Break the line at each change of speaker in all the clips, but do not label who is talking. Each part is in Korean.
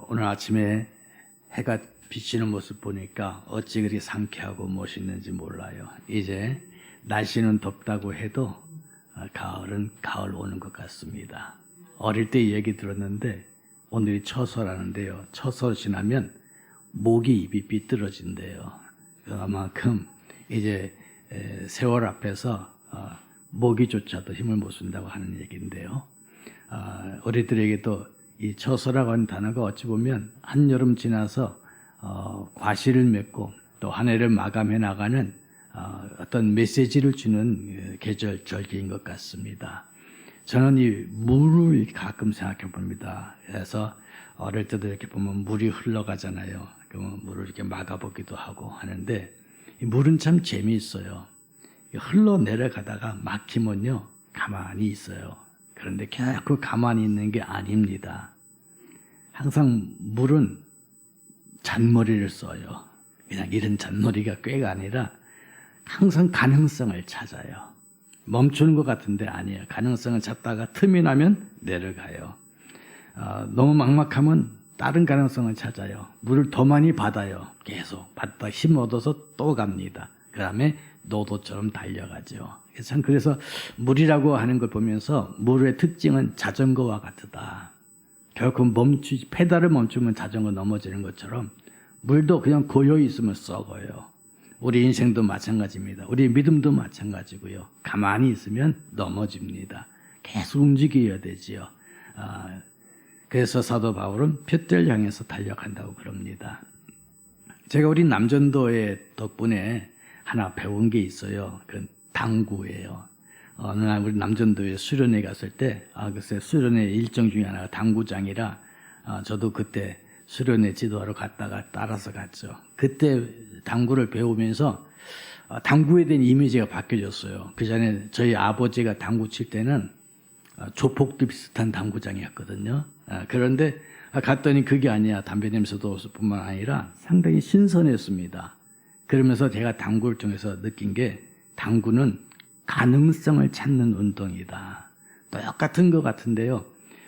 오늘 아침에 해가 비치는 모습 보니까 어찌 그리 상쾌하고 멋있는지 몰라요. 이제 날씨는 덥다고 해도 가을은 가을 오는 것 같습니다. 어릴 때 얘기 들었는데 오늘이 처서라는데요. 처서 지나면 모기 입이 삐뚤어진대요. 그만큼 이제 세월 앞에서 모기조차도 힘을 못 쓴다고 하는 얘기인데요. 우리들에게도 이 처서라고 하는 단어가 어찌 보면 한여름 지나서 과실을 맺고 또 한 해를 마감해 나가는 어떤 메시지를 주는 계절 절기인 것 같습니다. 저는 이 물을 가끔 생각해 봅니다. 그래서 어릴 때도 이렇게 보면 물이 흘러가잖아요. 그러면 물을 이렇게 막아보기도 하고 하는데 이 물은 참 재미있어요. 흘러 내려가다가 막히면요 가만히 있어요. 그런데 결코 가만히 있는 게 아닙니다. 항상 물은 잔머리를 써요. 그냥 이런 잔머리가 꾀가 아니라 항상 가능성을 찾아요. 멈추는 것 같은데 아니에요. 가능성을 찾다가 틈이 나면 내려가요. 너무 막막하면 다른 가능성을 찾아요. 물을 더 많이 받아요. 계속 받다 힘 얻어서 또 갑니다. 그 다음에 노도처럼 달려가죠. 그래서 물이라고 하는 걸 보면서 물의 특징은 자전거와 같다. 결코 페달을 멈추면 자전거 넘어지는 것처럼 물도 그냥 고요히 있으면 썩어요. 우리 인생도 마찬가지입니다. 우리 믿음도 마찬가지고요. 가만히 있으면 넘어집니다. 계속 움직여야 되지요. 그래서 사도 바울은 표대를 향해서 달려간다고 그럽니다. 제가 우리 남전도의 덕분에 하나 배운 게 있어요. 그 당구예요. 어느 날 우리 남전도에 수련회 갔을 때, 글쎄 수련회 일정 중에 하나가 당구장이라, 저도 그때 수련회 지도하러 갔다가 따라서 갔죠. 그때 당구를 배우면서 당구에 대한 이미지가 바뀌어졌어요. 그 전에 저희 아버지가 당구 칠 때는 조폭도 비슷한 당구장이었거든요. 그런데 갔더니 그게 아니야. 담배 냄새도 뿐만 아니라 상당히 신선했습니다. 그러면서 제가 당구를 통해서 느낀 게 당구는 가능성을 찾는 운동이다. 똑같은 것 같은데요.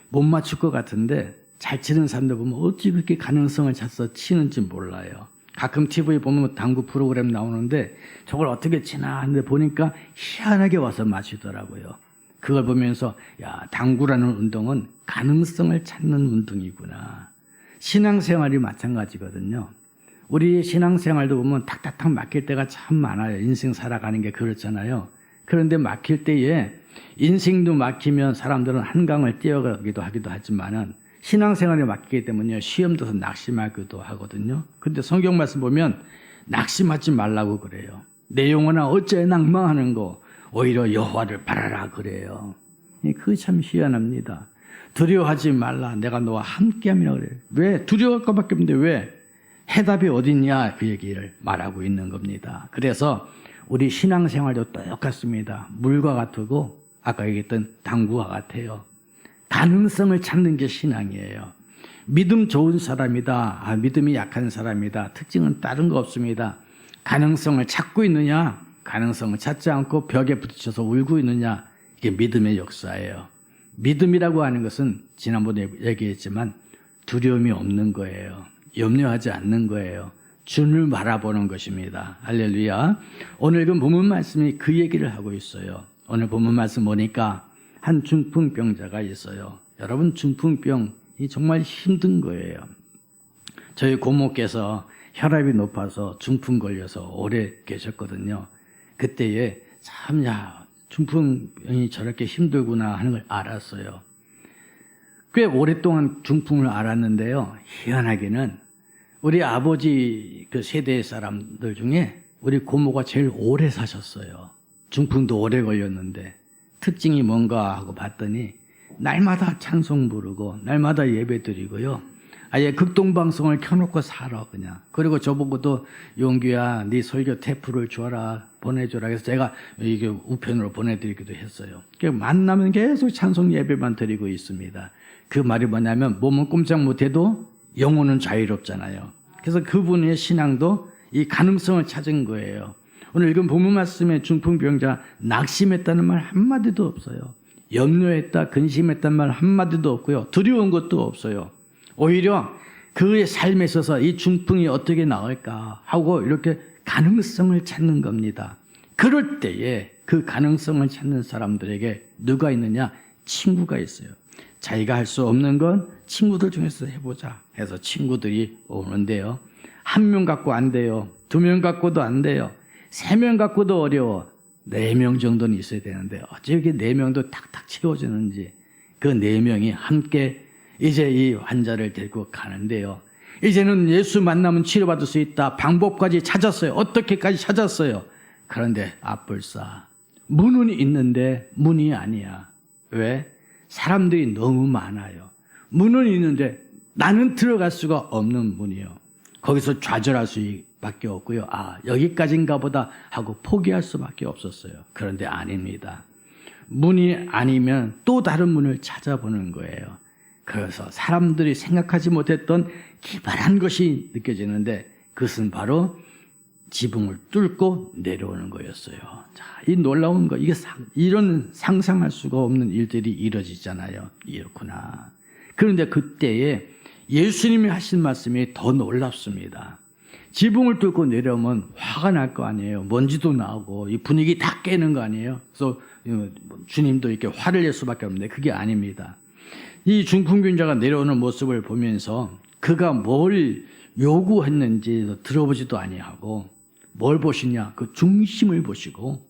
못 맞출 것 같은데 잘 치는 사람들 보면 어찌 그렇게 가능성을 찾아서 치는지 몰라요. 가끔 TV에 보면 당구 프로그램 나오는데 저걸 어떻게 치나 하는데 보니까 희한하게 와서 맞추더라고요. 그걸 보면서 야, 당구라는 운동은 가능성을 찾는 운동이구나. 신앙생활이 마찬가지거든요. 우리 신앙생활도 보면 탁탁탁 막힐 때가 참 많아요. 인생 살아가는 게 그렇잖아요. 그런데 막힐 때에 인생도 막히면 사람들은 한강을 뛰어가기도 하기도 하지만은 신앙생활에 막히기 때문에 시험도 낙심하기도 하거든요. 근데 성경 말씀 보면 낙심하지 말라고 그래요. 내 영혼아 어째 낭망하는 거 오히려 여호와를 바라라 그래요. 그게 참 희한합니다. 두려워하지 말라 내가 너와 함께함이라 그래요. 왜? 두려워할 것밖에 없는데 왜? 해답이 어딨냐 그 얘기를 말하고 있는 겁니다. 그래서 우리 신앙생활도 똑같습니다. 물과 같고 아까 얘기했던 당구와 같아요. 가능성을 찾는 게 신앙이에요. 믿음 좋은 사람이다. 믿음이 약한 사람이다. 특징은 다른 거 없습니다. 가능성을 찾고 있느냐? 가능성을 찾지 않고 벽에 부딪혀서 울고 있느냐? 이게 믿음의 역사예요. 믿음이라고 하는 것은 지난번에 얘기했지만 두려움이 없는 거예요. 염려하지 않는 거예요. 주를 바라보는 것입니다. 할렐루야. 오늘 그 본문 말씀이 그 얘기를 하고 있어요. 오늘 본문 말씀 보니까 한 중풍병자가 있어요. 여러분 중풍병이 정말 힘든 거예요. 저희 고모께서 혈압이 높아서 중풍 걸려서 오래 계셨거든요. 그때에 참 중풍병이 저렇게 힘들구나 하는 걸 알았어요. 꽤 오랫동안 중풍을 알았는데요. 희한하게는 우리 아버지 그 세대 사람들 중에 우리 고모가 제일 오래 사셨어요. 중풍도 오래 걸렸는데 특징이 뭔가 하고 봤더니 날마다 찬송 부르고 날마다 예배 드리고요. 아예 극동방송을 켜놓고 살아 그냥. 그리고 저보고도 용규야 네 설교 테이프를 줘라 보내줘라 해서 제가 이게 우편으로 보내드리기도 했어요. 만나면 계속 찬송 예배만 드리고 있습니다. 그 말이 뭐냐면 몸은 꼼짝 못해도 영혼은 자유롭잖아요. 그래서 그분의 신앙도 이 가능성을 찾은 거예요. 오늘 읽은 본문 말씀에 중풍병자 낙심했다는 말 한마디도 없어요. 염려했다, 근심했다는 말 한마디도 없고요. 두려운 것도 없어요. 오히려 그의 삶에 있어서 이 중풍이 어떻게 나을까 하고 이렇게 가능성을 찾는 겁니다. 그럴 때에 그 가능성을 찾는 사람들에게 누가 있느냐? 친구가 있어요. 자기가 할 수 없는 건 친구들 중에서 해보자 해서 친구들이 오는데요. 1명 갖고 안 돼요. 2명 갖고도 안 돼요. 3명 갖고도 어려워. 4명 정도는 있어야 되는데 어째 이렇게 4명도 탁탁 채워지는지. 그 4명이 함께 이제 이 환자를 데리고 가는데요. 이제는 예수 만나면 치료받을 수 있다. 방법까지 찾았어요. 어떻게까지 찾았어요. 그런데 앞불사 문은 있는데 문이 아니야. 왜? 사람들이 너무 많아요. 문은 있는데 나는 들어갈 수가 없는 문이요. 거기서 좌절할 수밖에 없고요. 아, 여기까지인가 보다 하고 포기할 수밖에 없었어요. 그런데 아닙니다. 문이 아니면 또 다른 문을 찾아보는 거예요. 그래서 사람들이 생각하지 못했던 기발한 것이 느껴지는데 그것은 바로 지붕을 뚫고 내려오는 거였어요. 자, 이 놀라운 거, 이런 상상할 수가 없는 일들이 이루어지잖아요. 이렇구나. 그런데 그때에 예수님이 하신 말씀이 더 놀랍습니다. 지붕을 뚫고 내려오면 화가 날 거 아니에요. 먼지도 나오고 이 분위기 다 깨는 거 아니에요. 그래서 주님도 이렇게 화를 낼 수밖에 없는데 그게 아닙니다. 이 중풍균자가 내려오는 모습을 보면서 그가 뭘 요구했는지 들어보지도 아니하고 뭘 보시냐? 그 중심을 보시고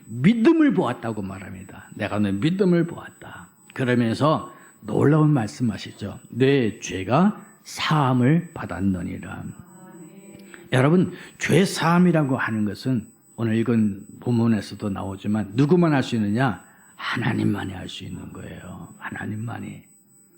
믿음을 보았다고 말합니다. 내가 너 믿음을 보았다. 그러면서 놀라운 말씀하시죠. 내 죄가 사함을 받았느니라. 여러분, 죄 사함이라고 하는 것은 오늘 읽은 본문에서도 나오지만 누구만 할 수 있느냐? 하나님만이 할 수 있는 거예요. 하나님만이.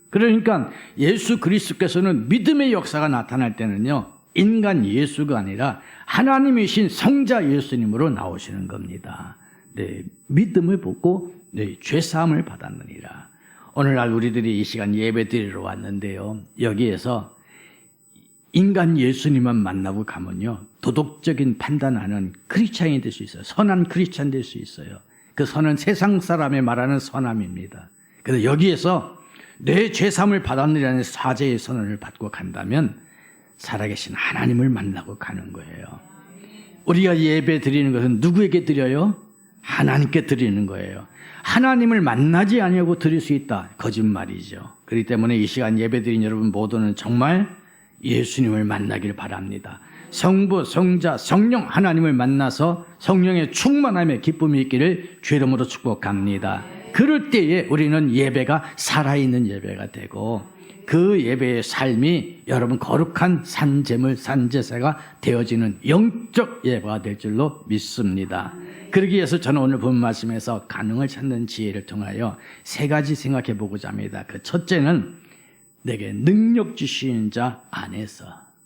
그러니까 예수 그리스도께서는 믿음의 역사가 나타날 때는요, 인간 예수가 아니라 하나님이신 성자 예수님으로 나오시는 겁니다. 네, 믿음을 보고 네, 죄사함을 받았느니라. 오늘날 우리들이 이 시간 예배 드리러 왔는데요, 여기에서 인간 예수님만 만나고 가면요, 도덕적인 판단하는 크리스찬이 될 수 있어요. 선한 크리스찬 될 수 있어요. 그 선은 세상 사람이 말하는 선함입니다. 그래서 여기에서 내 죄사함을 받았느라는 사죄의 선언을 받고 간다면 살아계신 하나님을 만나고 가는 거예요. 우리가 예배 드리는 것은 누구에게 드려요? 하나님께 드리는 거예요. 하나님을 만나지 아니하고 드릴 수 있다. 거짓말이죠. 그렇기 때문에 이 시간 예배 드린 여러분 모두는 정말 예수님을 만나길 바랍니다. 성부, 성자, 성령 하나님을 만나서 성령의 충만함에 기쁨이 있기를 주의 이름으로 축복합니다. 그럴 때에 우리는 예배가 살아있는 예배가 되고 그 예배의 삶이 여러분 거룩한 산제물, 산제사가 되어지는 영적 예배가 될 줄로 믿습니다. 그러기 위해서 저는 오늘 본 말씀에서 가능을 찾는 지혜를 통하여 3가지 생각해 보고자 합니다. 그 첫째는 내게 능력 주시는 자 안에서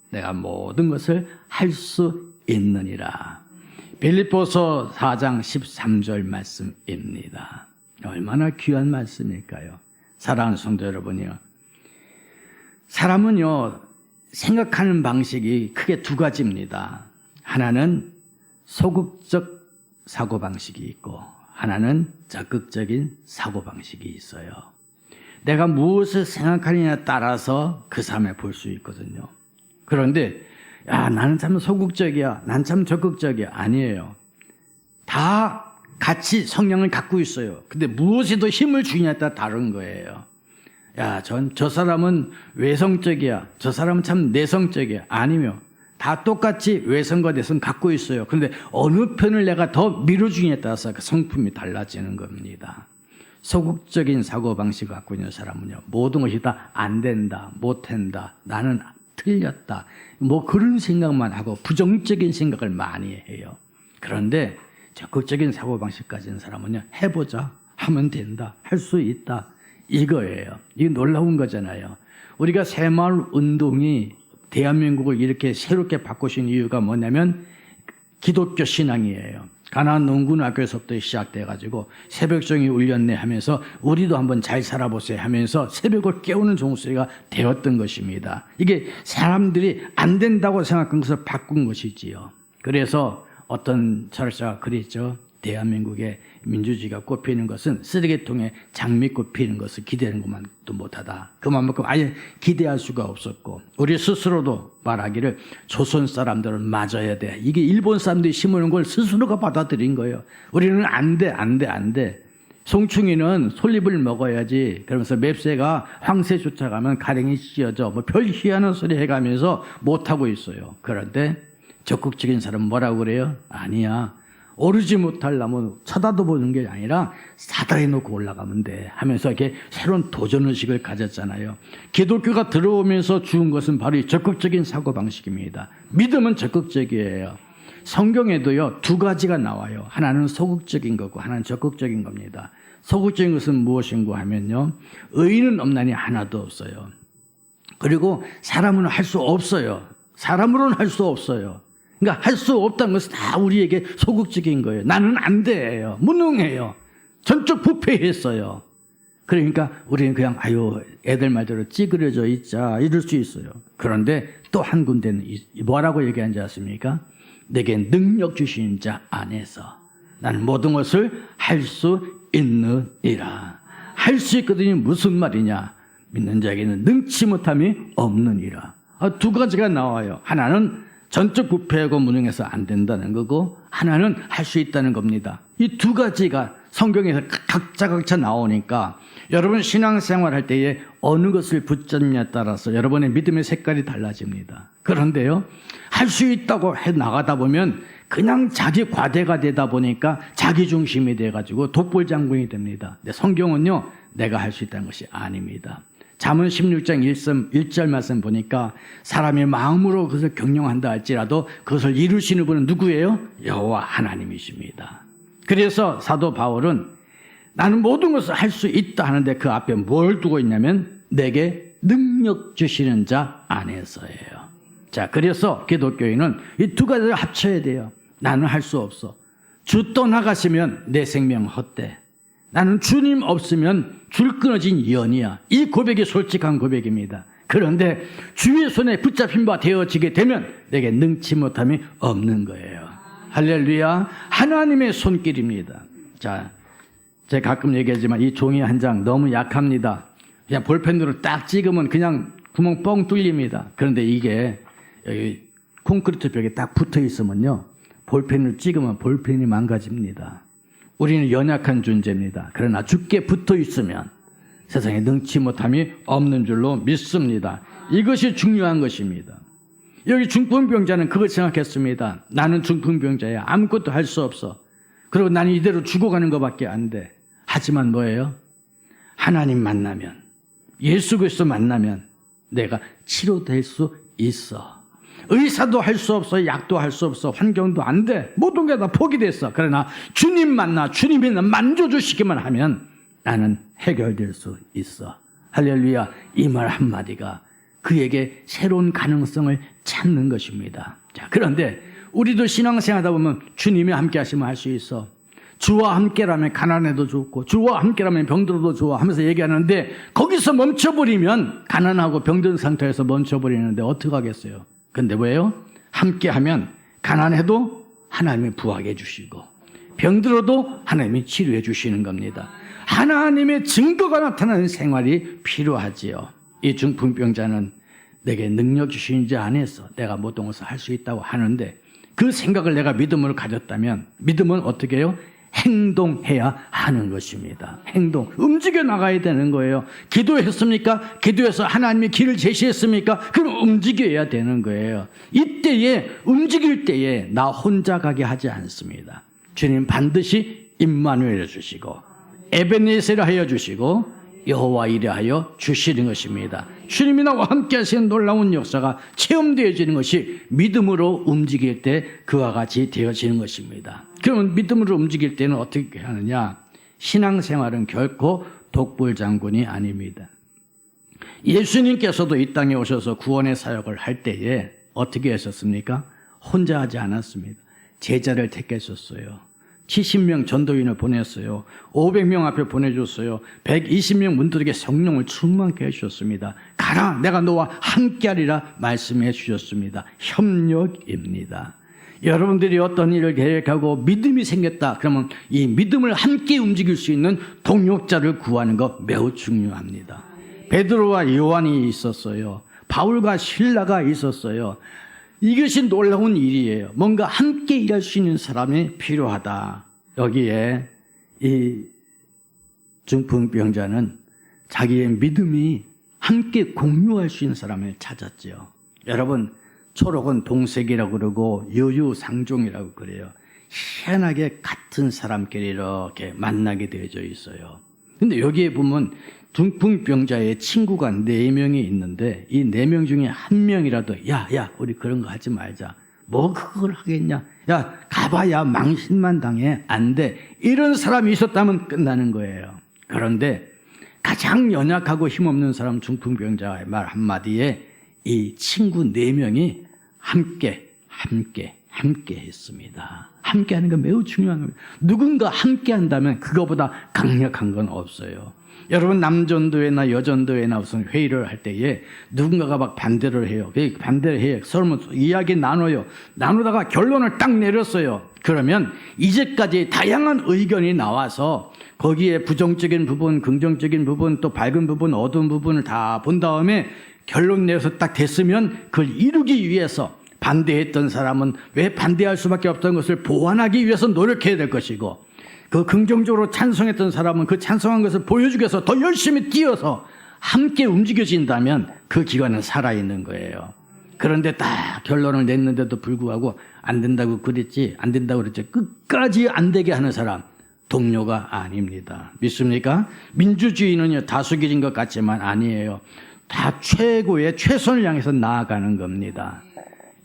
내가 모든 것을 할 수 있느니라. 빌립보서 4장 13절 말씀입니다. 얼마나 귀한 말씀일까요? 사랑하는 성도 여러분이요, 사람은요 생각하는 방식이 크게 2가지입니다. 하나는 소극적 사고방식이 있고 하나는 적극적인 사고방식이 있어요. 내가 무엇을 생각하느냐에 따라서 그 삶을 볼 수 있거든요. 그런데 야, 나는 참 소극적이야, 난 참 적극적이야. 아니에요. 다 같이 성향을 갖고 있어요. 근데 무엇에도 힘을 주냐에 따라 다른 거예요. 야, 저 사람은 외성적이야, 저 사람은 참 내성적이야. 아니며 다 똑같이 외성과 내성 갖고 있어요. 그런데 어느 편을 내가 더 밀어주냐에 따라서 그 성품이 달라지는 겁니다. 소극적인 사고방식을 갖고 있는 사람은요, 모든 것이 다 안 된다, 못한다, 나는 틀렸다, 뭐 그런 생각만 하고 부정적인 생각을 많이 해요. 그런데 적극적인 사고방식 가진 사람은요, 해보자, 하면 된다, 할 수 있다, 이거예요. 이게 놀라운 거잖아요. 우리가 새마을 운동이 대한민국을 이렇게 새롭게 바꾸신 이유가 뭐냐면 기독교 신앙이에요. 가나안 농군학교에서부터 시작돼가지고 새벽종이 울렸네 하면서 우리도 한번 잘 살아보세요 하면서 새벽을 깨우는 종소리가 되었던 것입니다. 이게 사람들이 안 된다고 생각한 것을 바꾼 것이지요. 그래서 어떤 철학자가 그랬죠. 대한민국의 민주주의가 꽃피는 것은 쓰레기통에 장미꽃 피는 것을 기대하는 것만도 못하다. 그만큼 아예 기대할 수가 없었고 우리 스스로도 말하기를 조선 사람들은 맞아야 돼. 이게 일본 사람들이 심으는 걸 스스로가 받아들인 거예요. 우리는 안 돼. 송충이는 솔잎을 먹어야지. 그러면서 맵새가 황새 쫓아가면 가랭이 씌어져. 뭐 별 희한한 소리 해가면서 못하고 있어요. 그런데 적극적인 사람은 뭐라고 그래요? 아니야. 오르지 못할 나무 쳐다도 보는 게 아니라 사다리 놓고 올라가면 돼 하면서 이렇게 새로운 도전의식을 가졌잖아요. 기독교가 들어오면서 주은 것은 바로 이 적극적인 사고방식입니다. 믿음은 적극적이에요. 성경에도요 2가지가 나와요. 하나는 소극적인 거고 하나는 적극적인 겁니다. 소극적인 것은 무엇인가 하면요, 의인은 없나니 하나도 없어요. 그리고 사람은 할 수 없어요. 사람으로는 할 수 없어요. 그러니까 할 수 없다는 것은 다 우리에게 소극적인 거예요. 나는 안 돼요. 무능해요. 전적 부패했어요. 그러니까 우리는 그냥 애들 말대로 찌그러져 있자 이럴 수 있어요. 그런데 또 한 군데는 뭐라고 얘기하는지 아십니까? 내게 능력 주신 자 안에서 나는 모든 것을 할 수 있느니라. 할 수 있거든요. 무슨 말이냐? 믿는 자에게는 능치 못함이 없느니라. 2가지가 나와요. 하나는 전적 부패하고 무능해서 안 된다는 거고 하나는 할 수 있다는 겁니다. 이 2가지가 성경에서 각자 나오니까 여러분 신앙생활 할 때에 어느 것을 붙잡냐에 따라서 여러분의 믿음의 색깔이 달라집니다. 그런데요, 할 수 있다고 해 나가다 보면 그냥 자기 과대가 되다 보니까 자기 중심이 돼가지고 독불장군이 됩니다. 근데 성경은요, 내가 할 수 있다는 것이 아닙니다. 잠언 16장 1절 말씀 보니까 사람이 마음으로 그것을 경영한다 할지라도 그것을 이루시는 분은 누구예요? 여호와 하나님이십니다. 그래서 사도 바울은 나는 모든 것을 할 수 있다 하는데 그 앞에 뭘 두고 있냐면 내게 능력 주시는 자 안에서예요. 자, 그래서 기독교인은 이 2가지를 합쳐야 돼요. 나는 할 수 없어. 주 떠나가시면 내 생명 헛돼. 나는 주님 없으면 줄 끊어진 연이야. 이 고백이 솔직한 고백입니다. 그런데 주의 손에 붙잡힌 바 되어지게 되면 내게 능치 못함이 없는 거예요. 할렐루야. 하나님의 손길입니다. 자, 제가 가끔 얘기하지만 이 종이 한 장 너무 약합니다. 그냥 볼펜으로 딱 찍으면 그냥 구멍 뻥 뚫립니다. 그런데 이게 여기 콘크리트 벽에 딱 붙어 있으면요, 볼펜을 찍으면 볼펜이 망가집니다. 우리는 연약한 존재입니다. 그러나 주께 붙어 있으면 세상에 능치 못함이 없는 줄로 믿습니다. 이것이 중요한 것입니다. 여기 중풍병자는 그걸 생각했습니다. 나는 중풍병자야. 아무것도 할 수 없어. 그리고 나는 이대로 죽어가는 것밖에 안 돼. 하지만 뭐예요? 하나님 만나면, 예수 그리스도 만나면 내가 치료될 수 있어. 의사도 할 수 없어. 약도 할 수 없어. 환경도 안 돼. 모든 게 다 포기됐어. 그러나 주님 만나 주님이 나 만져주시기만 하면 나는 해결될 수 있어. 할렐루야. 이 말 한마디가 그에게 새로운 가능성을 찾는 것입니다. 자, 그런데 우리도 신앙생활하다 보면 주님이 함께 하시면 할 수 있어. 주와 함께라면 가난해도 좋고 주와 함께라면 병들어도 좋아 하면서 얘기하는데 거기서 멈춰버리면 가난하고 병든 상태에서 멈춰버리는데 어떡하겠어요? 근데 왜요? 함께하면 가난해도 하나님이 부하게 해주시고 병들어도 하나님이 치료해 주시는 겁니다. 하나님의 증거가 나타나는 생활이 필요하지요. 이 중풍병자는 내게 능력 주신 자 안에서 내가 모든 것을 할 수 있다고 하는데 그 생각을 내가 믿음으로 가졌다면 믿음은 어떻게 해요? 행동해야 하는 것입니다. 행동, 움직여 나가야 되는 거예요. 기도했습니까? 기도해서 하나님이 길을 제시했습니까? 그럼 움직여야 되는 거예요. 이때에 움직일 때에 나 혼자 가게 하지 않습니다. 주님 반드시 임마누엘 해주시고 에베네셀을 하여 주시고 여호와 이레 하여 주시는 것입니다. 주님이 나와 함께 하시는 놀라운 역사가 체험되어지는 것이 믿음으로 움직일 때 그와 같이 되어지는 것입니다. 그러면 믿음으로 움직일 때는 어떻게 하느냐? 신앙생활은 결코 독불장군이 아닙니다. 예수님께서도 이 땅에 오셔서 구원의 사역을 할 때에 어떻게 하셨습니까? 혼자 하지 않았습니다. 제자를 택하셨어요. 70명 전도인을 보냈어요. 500명 앞에 보내줬어요. 120명 문들에게 성령을 충만케 해주셨습니다. 가라, 내가 너와 함께하리라 말씀해 주셨습니다. 협력입니다. 여러분들이 어떤 일을 계획하고 믿음이 생겼다 그러면 이 믿음을 함께 움직일 수 있는 동력자를 구하는 것 매우 중요합니다. 베드로와 요한이 있었어요. 바울과 실라가 있었어요. 이것이 놀라운 일이에요. 뭔가 함께 일할 수 있는 사람이 필요하다. 여기에 이 중풍병자는 자기의 믿음이 함께 공유할 수 있는 사람을 찾았죠. 여러분, 초록은 동색이라고 그러고 유유상종이라고 그래요. 희한하게 같은 사람끼리 이렇게 만나게 되어져 있어요. 근데 여기에 보면 중풍병자의 친구가 4명이 있는데 이 4명 중에 한 명이라도 야 우리 그런 거 하지 말자. 뭐 그걸 하겠냐. 야 가봐야 망신만 당해. 안 돼. 이런 사람이 있었다면 끝나는 거예요. 그런데 가장 연약하고 힘없는 사람 중풍병자의 말 한마디에 이 친구 4명이 함께 했습니다. 함께 하는 건 매우 중요한 겁니다. 누군가 함께 한다면 그거보다 강력한 건 없어요. 여러분 남전도회나 여전도회나 무슨 회의를 할 때에 누군가가 막 반대를 해요. 반대를 해요. 서로 이야기 나눠요. 나누다가 결론을 딱 내렸어요. 그러면 이제까지 다양한 의견이 나와서 거기에 부정적인 부분, 긍정적인 부분, 또 밝은 부분, 어두운 부분을 다 본 다음에 결론 내서 딱 됐으면 그걸 이루기 위해서 반대했던 사람은 왜 반대할 수밖에 없던 것을 보완하기 위해서 노력해야 될 것이고 그 긍정적으로 찬성했던 사람은 그 찬성한 것을 보여주기 위해서 더 열심히 뛰어서 함께 움직여진다면 그 기관은 살아있는 거예요. 그런데 딱 결론을 냈는데도 불구하고 안 된다고 그랬지 끝까지 안 되게 하는 사람 동료가 아닙니다. 믿습니까? 민주주의는요 다수결인 것 같지만 아니에요. 다 최고의 최선을 향해서 나아가는 겁니다.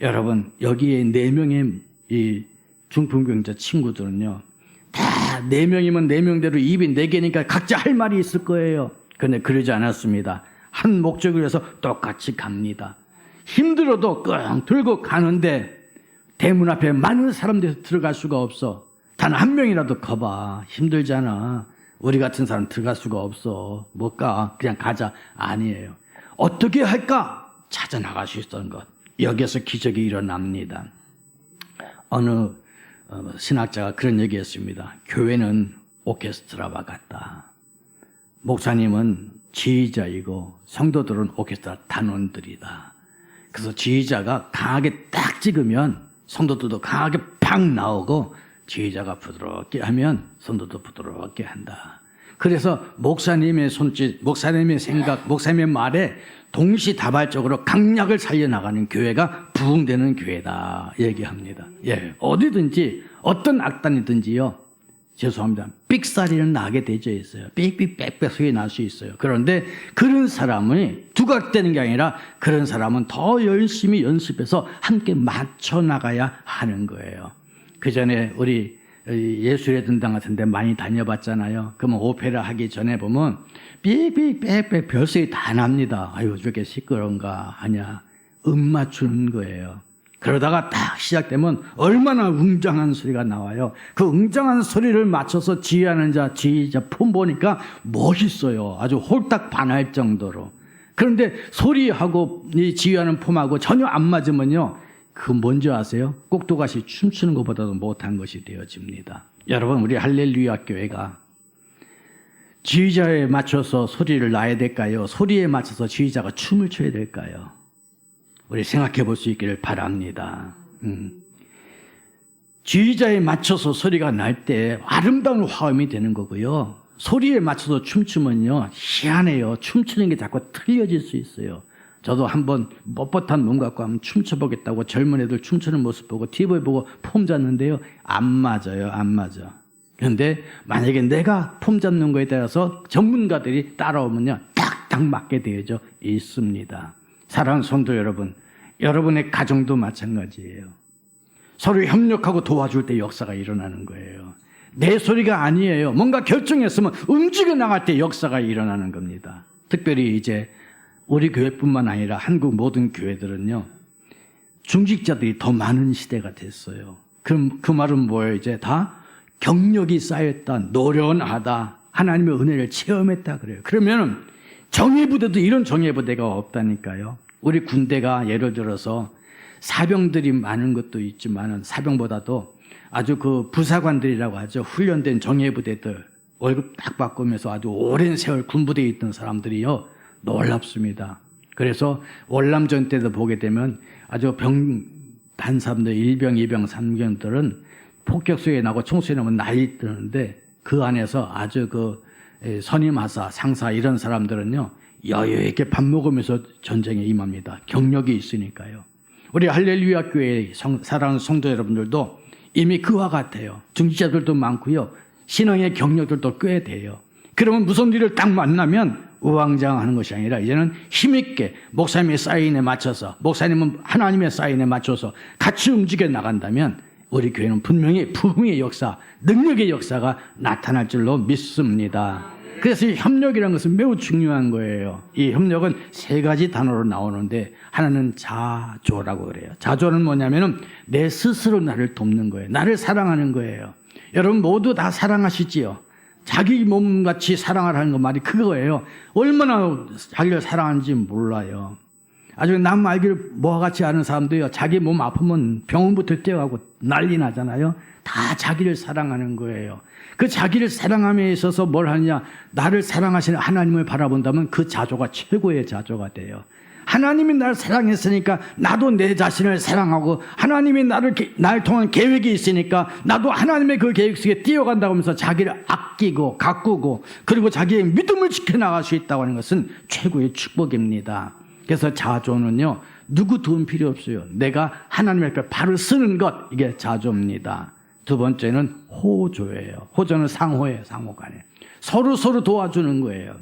여러분 여기에 4명의 이 중풍병자 친구들은요 다 4명이면 4명대로 입이 4개니까 각자 할 말이 있을 거예요. 그런데 그러지 않았습니다. 한 목적을 위해서 똑같이 갑니다. 힘들어도 끙 들고 가는데 대문 앞에 많은 사람들이 들어갈 수가 없어. 단 한 명이라도 가봐. 힘들잖아. 우리 같은 사람 들어갈 수가 없어. 못 가. 그냥 가자. 아니에요. 어떻게 할까? 찾아 나갈 수 있었던 것. 여기에서 기적이 일어납니다. 어느 신학자가 그런 얘기했습니다. 교회는 오케스트라와 같다. 목사님은 지휘자이고 성도들은 오케스트라 단원들이다. 그래서 지휘자가 강하게 딱 찍으면 성도들도 강하게 팍 나오고 지휘자가 부드럽게 하면 성도도 부드럽게 한다. 그래서 목사님의 손짓, 목사님의 생각, 목사님의 말에 동시다발적으로 강약을 살려나가는 교회가 부흥되는 교회다 얘기합니다. 예, 어디든지 어떤 악단이든지요. 죄송합니다. 삑사리는 나게 되어 있어요. 삑삑빽빽 소리 날 수 있어요. 그런데 그런 사람이 두각되는 게 아니라 그런 사람은 더 열심히 연습해서 함께 맞춰 나가야 하는 거예요. 그 전에 우리 예술의 전당 같은 데 많이 다녀봤잖아요. 그러면 오페라 하기 전에 보면 삑삑빽빽 별소리 다 납니다. 아유 저게 시끄러운가 하냐. 맞추는 거예요. 그러다가 딱 시작되면 얼마나 웅장한 소리가 나와요. 그 웅장한 소리를 맞춰서 지휘하는 지휘자 폼 보니까 멋있어요. 아주 홀딱 반할 정도로. 그런데 소리하고 이 지휘하는 폼하고 전혀 안 맞으면요. 그 뭔지 아세요? 꼭두가시 춤추는 것보다도 못한 것이 되어집니다. 여러분 우리 할렐루야 교회가 지휘자에 맞춰서 소리를 놔야 될까요? 소리에 맞춰서 지휘자가 춤을 춰야 될까요? 우리 생각해 볼 수 있기를 바랍니다. 지휘자에 맞춰서 소리가 날 때 아름다운 화음이 되는 거고요. 소리에 맞춰서 춤추면요. 희한해요. 춤추는 게 자꾸 틀려질 수 있어요. 저도 한번 뻣뻣한 몸 갖고 한번 춤춰보겠다고 젊은 애들 춤추는 모습 보고 TV 보고 폼 잡는데요. 안 맞아요. 안 맞아. 그런데 만약에 내가 폼 잡는 거에 따라서 전문가들이 따라오면요. 딱딱 맞게 되어져 있습니다. 사랑하는 성도 여러분, 여러분의 가정도 마찬가지예요. 서로 협력하고 도와줄 때 역사가 일어나는 거예요. 내 소리가 아니에요. 뭔가 결정했으면 움직여 나갈 때 역사가 일어나는 겁니다. 특별히 이제 우리 교회뿐만 아니라 한국 모든 교회들은요. 중직자들이 더 많은 시대가 됐어요. 그럼 그 말은 뭐예요? 이제 다 경력이 쌓였다, 노련하다, 하나님의 은혜를 체험했다 그래요. 그러면 정예부대도 이런 정예부대가 없다니까요. 우리 군대가 예를 들어서 사병들이 많은 것도 있지만은 사병보다도 아주 그 부사관들이라고 하죠. 훈련된 정예부대들 월급 딱 받고면서 아주 오랜 세월 군부대에 있던 사람들이요 놀랍습니다. 그래서 월남전 때도 보게 되면 아주 단사람들 1병, 2병, 3병들은 폭격수에 나고 총수에 나면 난리 뜨는데 그 안에서 아주 그 선임하사, 상사 이런 사람들은요 여유 있게 밥 먹으면서 전쟁에 임합니다. 경력이 있으니까요. 우리 할렐루야 교회 사랑하는 성도 여러분들도 이미 그와 같아요. 중직자들도 많고요. 신앙의 경력들도 꽤 돼요. 그러면 무슨 일을 딱 만나면 우왕좌왕하는 것이 아니라 이제는 힘있게 목사님의 사인에 맞춰서 목사님은 하나님의 사인에 맞춰서 같이 움직여 나간다면 우리 교회는 분명히 부흥의 역사, 능력의 역사가 나타날 줄로 믿습니다. 그래서 이 협력이라는 것은 매우 중요한 거예요. 이 협력은 세 가지 단어로 나오는데 하나는 자조라고 그래요. 자조는 뭐냐면은 내 스스로 나를 돕는 거예요. 나를 사랑하는 거예요. 여러분 모두 다 사랑하시지요. 자기 몸같이 사랑하라는 거 말이 그거예요. 얼마나 자기를 사랑하는지 몰라요. 아주 남 알기를 뭐와 같이 아는 사람도요. 자기 몸 아프면 병원부터 뛰어가고 난리 나잖아요. 다 자기를 사랑하는 거예요. 그 자기를 사랑함에 있어서 뭘 하느냐. 나를 사랑하시는 하나님을 바라본다면 그 자조가 최고의 자조가 돼요. 하나님이 나를 사랑했으니까 나도 내 자신을 사랑하고 하나님이 나를 통한 계획이 있으니까 나도 하나님의 그 계획 속에 뛰어간다고 하면서 자기를 아끼고 가꾸고 그리고 자기의 믿음을 지켜나갈 수 있다고 하는 것은 최고의 축복입니다. 그래서 자조는요 누구 도움 필요 없어요. 내가 하나님 앞에 발을 쓰는 것 이게 자조입니다. 두 번째는 호조예요. 호조는 상호예요. 상호간에 서로 도와주는 거예요.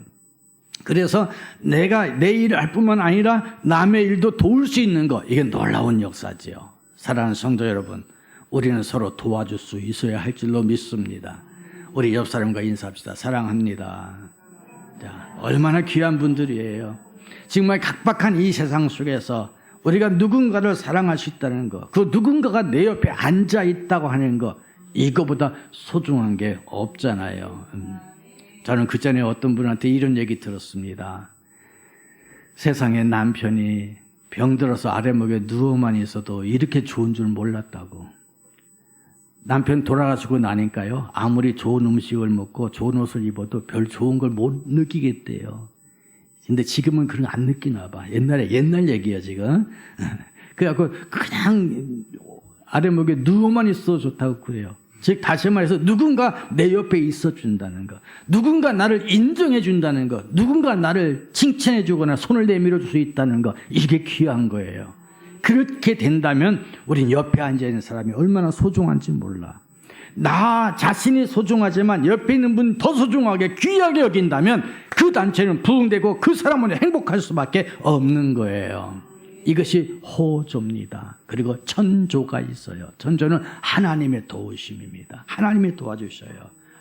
그래서 내가 내 일을 할 뿐만 아니라 남의 일도 도울 수 있는 것 이게 놀라운 역사지요. 사랑하는 성도 여러분, 우리는 서로 도와줄 수 있어야 할 줄로 믿습니다. 우리 옆 사람과 인사합시다. 사랑합니다. 자, 얼마나 귀한 분들이에요. 정말 각박한 이 세상 속에서 우리가 누군가를 사랑할 수 있다는 것, 그 누군가가 내 옆에 앉아 있다고 하는 것, 이거보다 소중한 게 없잖아요. 저는 그 전에 어떤 분한테 이런 얘기 들었습니다. 세상에 남편이 병들어서 아래목에 누워만 있어도 이렇게 좋은 줄 몰랐다고. 남편 돌아가시고 나니까요. 아무리 좋은 음식을 먹고 좋은 옷을 입어도 별 좋은 걸 못 느끼겠대요. 근데 지금은 그런 거 안 느끼나 봐. 옛날 얘기야 지금. 그래갖고 그냥 아래목에 누워만 있어도 좋다고 그래요. 즉 다시 말해서 누군가 내 옆에 있어준다는 것, 누군가 나를 인정해준다는 것, 누군가 나를 칭찬해주거나 손을 내밀어 줄 수 있다는 것, 이게 귀한 거예요. 그렇게 된다면 우린 옆에 앉아있는 사람이 얼마나 소중한지 몰라. 나 자신이 소중하지만 옆에 있는 분 더 소중하게 귀하게 여긴다면 그 단체는 부흥되고 그 사람은 행복할 수밖에 없는 거예요. 이것이 호조입니다. 그리고 천조가 있어요. 천조는 하나님의 도우심입니다. 하나님이 도와주셔요.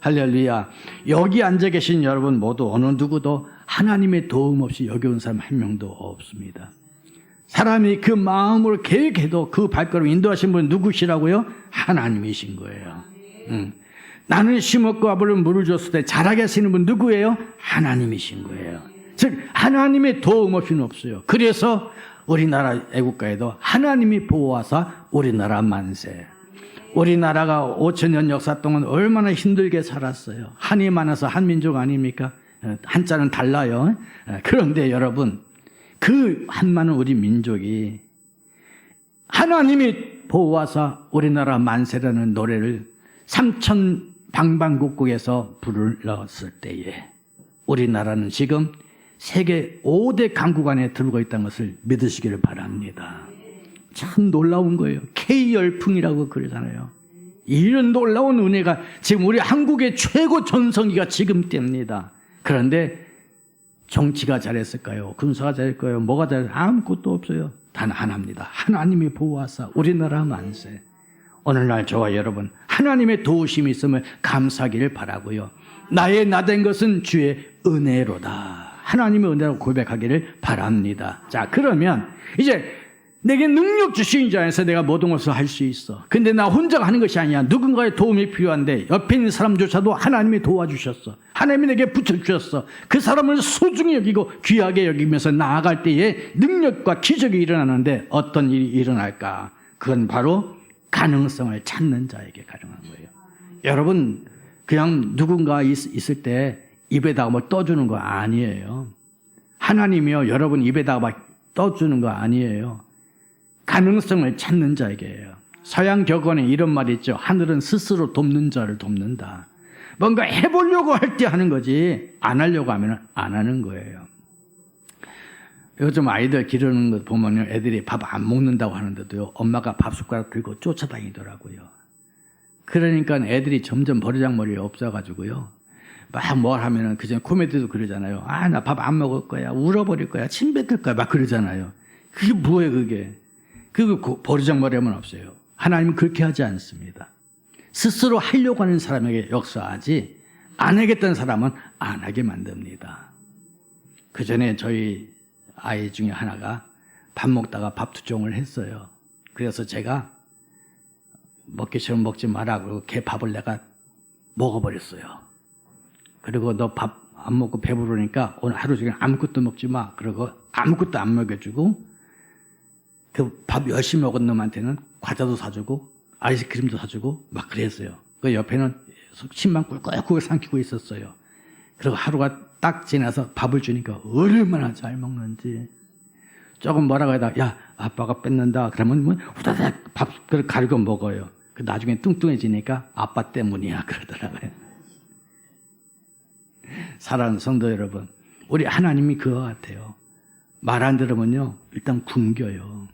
할렐루야. 여기 앉아 계신 여러분 모두 어느 누구도 하나님의 도움 없이 여기 온 사람 한 명도 없습니다. 사람이 그 마음으로 계획해도 그 발걸음 인도하신 분은 누구시라고요? 하나님이신 거예요. 나는 심었고 아버지는 물을 줬을 때 자라게 하시는 분 누구예요? 하나님이신 거예요. 즉 하나님의 도움 없이는 없어요. 그래서 우리나라 애국가에도 하나님이 보호하사 우리나라 만세. 우리나라가 5,000년 역사 동안 얼마나 힘들게 살았어요. 한이 많아서 한민족 아닙니까? 한자는 달라요. 그런데 여러분 그 한많은 우리 민족이 하나님이 보호하사 우리나라 만세라는 노래를 3천 방방곡곡에서 불렀을 때에 우리나라는 지금 세계 5대 강국 안에 들어가 있다는 것을 믿으시기를 바랍니다. 참 놀라운 거예요. K열풍이라고 그러잖아요. 이런 놀라운 은혜가 지금 우리 한국의 최고 전성기가 지금 때입니다. 그런데 정치가 잘했을까요? 군사가 잘했을까요? 뭐가 잘했을까요? 아무것도 없어요. 단 하나입니다. 하나님이 보호하사 우리나라 만세. 오늘날 저와 여러분 하나님의 도우심이 있음을 감사하기를 바라고요. 나의 나된 것은 주의 은혜로다. 하나님의 은혜로 고백하기를 바랍니다. 자, 그러면 이제 내게 능력 주신 자 안에서 내가 모든 것을 할 수 있어. 근데 나 혼자가 하는 것이 아니야. 누군가의 도움이 필요한데 옆에 있는 사람조차도 하나님이 도와주셨어. 하나님이 내게 붙여주셨어. 그 사람을 소중히 여기고 귀하게 여기면서 나아갈 때에 능력과 기적이 일어나는데 어떤 일이 일어날까? 그건 바로 가능성을 찾는 자에게 가능한 거예요. 여러분 그냥 누군가 있을 때 입에다가 뭐 떠주는 거 아니에요. 하나님이요 여러분 입에다가 막 떠주는 거 아니에요. 가능성을 찾는 자에게요. 서양 격언에 이런 말이 있죠. 하늘은 스스로 돕는 자를 돕는다. 뭔가 해보려고 할 때 하는 거지 안 하려고 하면 안 하는 거예요. 요즘 아이들 기르는 거 보면 애들이 밥 안 먹는다고 하는데도요. 엄마가 밥 숟가락 들고 쫓아다니더라고요. 그러니까 애들이 점점 버르장머리가 없어가지고요. 막 뭘 하면은 그전 코미디도 그러잖아요. 아, 나 밥 안 먹을 거야. 울어버릴 거야. 침 뱉을 거야. 막 그러잖아요. 그게 뭐예요, 그게? 그거 버르장머리하면 없어요. 하나님은 그렇게 하지 않습니다. 스스로 하려고 하는 사람에게 역사하지 안 하겠다는 사람은 안 하게 만듭니다. 그 전에 저희 아이 중에 하나가 밥 먹다가 밥투정을 했어요. 그래서 제가 먹기 싫으면 먹지 마라 그러고 걔 밥을 내가 먹어버렸어요. 그리고 너 밥 안 먹고 배부르니까 오늘 하루 종일 아무것도 먹지 마. 그러고 아무것도 안 먹여주고 그 밥 열심히 먹은 놈한테는 과자도 사주고 아이스크림도 사주고 막 그랬어요. 그 옆에는 침만 꿀꺽꿀꺽 삼키고 있었어요. 그리고 하루가 딱 지나서 밥을 주니까 얼마나 잘 먹는지. 조금 뭐라고 해다 야 아빠가 뺏는다 그러면 뭐 후다닥 밥을 가르고 먹어요. 그 나중에 뚱뚱해지니까 아빠 때문이야 그러더라고요. 사랑하는 성도 여러분, 우리 하나님이 그와 같아요. 말 안 들으면요 일단 굶겨요.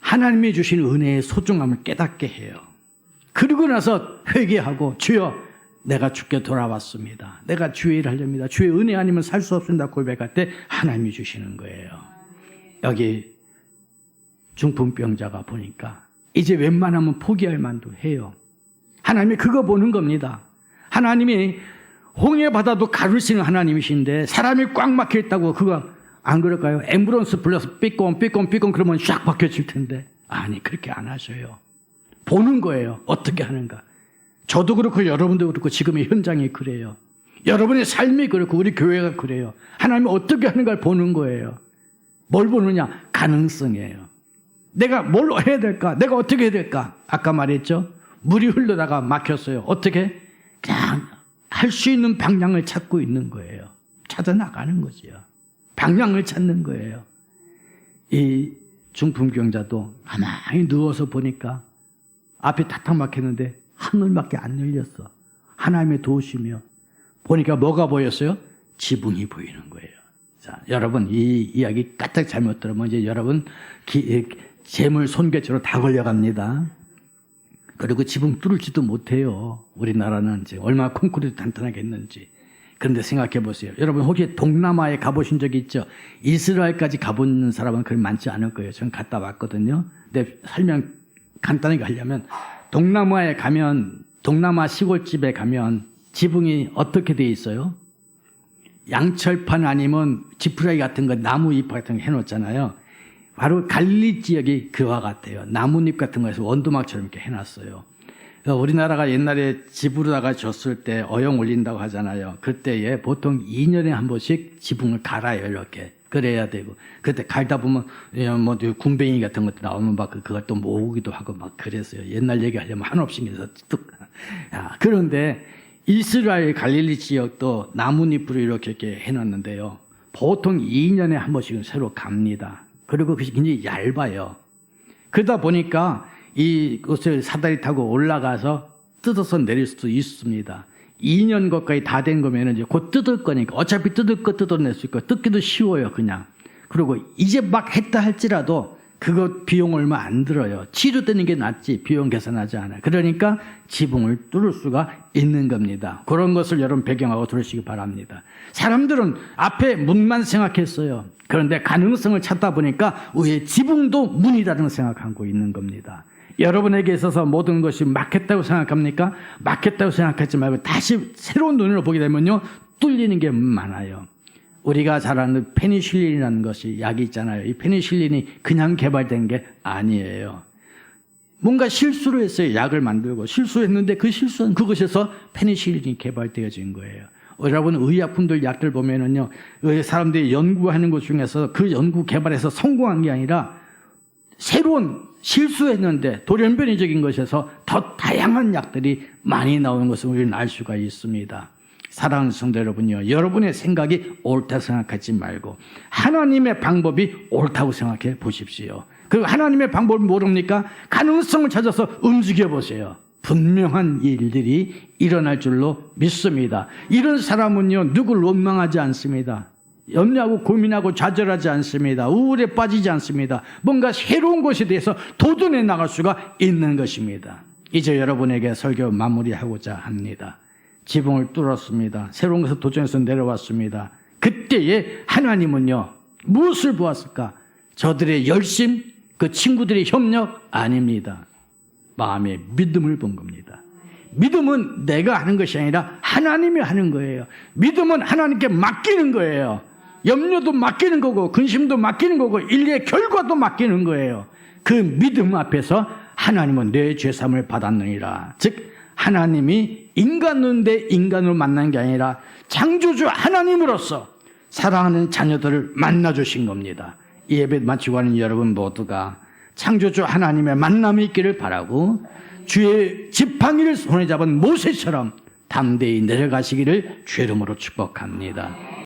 하나님이 주신 은혜의 소중함을 깨닫게 해요. 그러고 나서 회개하고 주여 내가 주께 돌아왔습니다. 내가 주의 일을 하렵니다. 주의 은혜 아니면 살 수 없습니다. 고백할 때 하나님이 주시는 거예요. 여기 중풍병자가 보니까 이제 웬만하면 포기할 만도 해요. 하나님이 그거 보는 겁니다. 하나님이 홍해 바다도 가르치는 하나님이신데 사람이 꽉 막혀 있다고 그거 안 그럴까요? 앰뷸런스 불러서 삐꼼 그러면 쫙 박혀질 텐데 아니 그렇게 안 하셔요. 보는 거예요. 어떻게 하는가. 저도 그렇고 여러분도 그렇고 지금의 현장이 그래요. 여러분의 삶이 그렇고 우리 교회가 그래요. 하나님이 어떻게 하는가를 보는 거예요. 뭘 보느냐? 가능성이에요. 내가 뭘 해야 될까? 내가 어떻게 해야 될까? 아까 말했죠. 물이 흘러다가 막혔어요. 어떻게? 그냥 할 수 있는 방향을 찾고 있는 거예요. 찾아 나가는 거지요. 방향을 찾는 거예요. 이 중풍병자도 가만히 누워서 보니까 앞에 탁탁 막혔는데 하늘밖에 안 열렸어. 하나님의 도우시며 보니까 뭐가 보였어요? 지붕이 보이는 거예요. 자, 여러분 이 이야기 까딱 잘못 들으면 이제 여러분 재물 손괴죄로 다 걸려갑니다. 그리고 지붕 뚫을지도 못해요. 우리나라는 이제 얼마나 콘크리트 단단하게 했는지. 그런데 생각해 보세요. 여러분 혹시 동남아에 가보신 적이 있죠? 이스라엘까지 가본 사람은 그리 많지 않을 거예요. 저는 갔다 왔거든요. 근데 설명 간단하게 하려면 동남아에 가면 동남아 시골집에 가면 지붕이 어떻게 돼 있어요? 양철판 아니면 지푸라기 같은 거 나무 잎 같은 거 해놓잖아요. 바로 갈릴리 지역이 그와 같아요. 나뭇잎 같은 거에서 원두막처럼 이렇게 해놨어요. 우리나라가 옛날에 집으로다가 줬을 때 어용 올린다고 하잖아요. 그때에 보통 2년에 한 번씩 지붕을 갈아요. 이렇게. 그래야 되고. 그때 갈다 보면 뭐 군뱅이 같은 것도 나오면 막 그걸 또 모으기도 하고 막 그랬어요. 옛날 얘기하려면 한없이 해서 뚝. 그런데 이스라엘 갈릴리 지역도 나뭇잎으로 이렇게 해놨는데요. 보통 2년에 한 번씩은 새로 갑니다. 그리고 그것이 굉장히 얇아요. 그러다 보니까 이것을 사다리 타고 올라가서 뜯어서 내릴 수도 있습니다. 2년 가까이 다 된 거면 이제 곧 뜯을 거니까 어차피 뜯을 거 뜯어낼 수 있고 뜯기도 쉬워요, 그냥. 그리고 이제 막 했다 할지라도 그거 비용 얼마 안 들어요. 치료되는 게 낫지 비용 계산하지 않아요. 그러니까 지붕을 뚫을 수가 있는 겁니다. 그런 것을 여러분 배경하고 들으시기 바랍니다. 사람들은 앞에 문만 생각했어요. 그런데 가능성을 찾다 보니까 왜 지붕도 문이라는 생각하고 있는 겁니다. 여러분에게 있어서 모든 것이 막혔다고 생각합니까? 막혔다고 생각하지 말고 다시 새로운 눈으로 보게 되면요 뚫리는 게 많아요. 우리가 잘 아는 페니실린이라는 것이 약이 있잖아요. 이 페니실린이 그냥 개발된 게 아니에요. 뭔가 실수를 했어요. 약을 만들고 실수했는데 그 실수는 그것에서 페니실린이 개발되어진 거예요. 여러분 의약품들 약들 보면은요, 사람들이 연구하는 것 중에서 그 연구 개발에서 성공한 게 아니라 새로운 실수했는데 돌연변이적인 것에서 더 다양한 약들이 많이 나오는 것을 우리는 알 수가 있습니다. 사랑하는 성도 여러분요, 여러분의 생각이 옳다고 생각하지 말고 하나님의 방법이 옳다고 생각해 보십시오. 그리고 하나님의 방법을 모릅니까? 가능성을 찾아서 움직여 보세요. 분명한 일들이 일어날 줄로 믿습니다. 이런 사람은요, 누구를 원망하지 않습니다. 염려하고 고민하고 좌절하지 않습니다. 우울에 빠지지 않습니다. 뭔가 새로운 것에 대해서 도전해 나갈 수가 있는 것입니다. 이제 여러분에게 설교 마무리하고자 합니다. 지붕을 뚫었습니다. 새로운 것을 도전해서 내려왔습니다. 그때에 하나님은요, 무엇을 보았을까? 저들의 열심, 그 친구들의 협력 아닙니다. 마음의 믿음을 본 겁니다. 믿음은 내가 하는 것이 아니라 하나님이 하는 거예요. 믿음은 하나님께 맡기는 거예요. 염려도 맡기는 거고 근심도 맡기는 거고 인류의 결과도 맡기는 거예요. 그 믿음 앞에서 하나님은 내 죄사함을 받았느니라. 즉 하나님이 인간인데 인간으로 만난 게 아니라 창조주 하나님으로서 사랑하는 자녀들을 만나주신 겁니다. 이 예배 마치고 하는 여러분 모두가 창조주 하나님의 만남이 있기를 바라고 주의 지팡이를 손에 잡은 모세처럼 담대히 내려가시기를 주의 이름으로 축복합니다.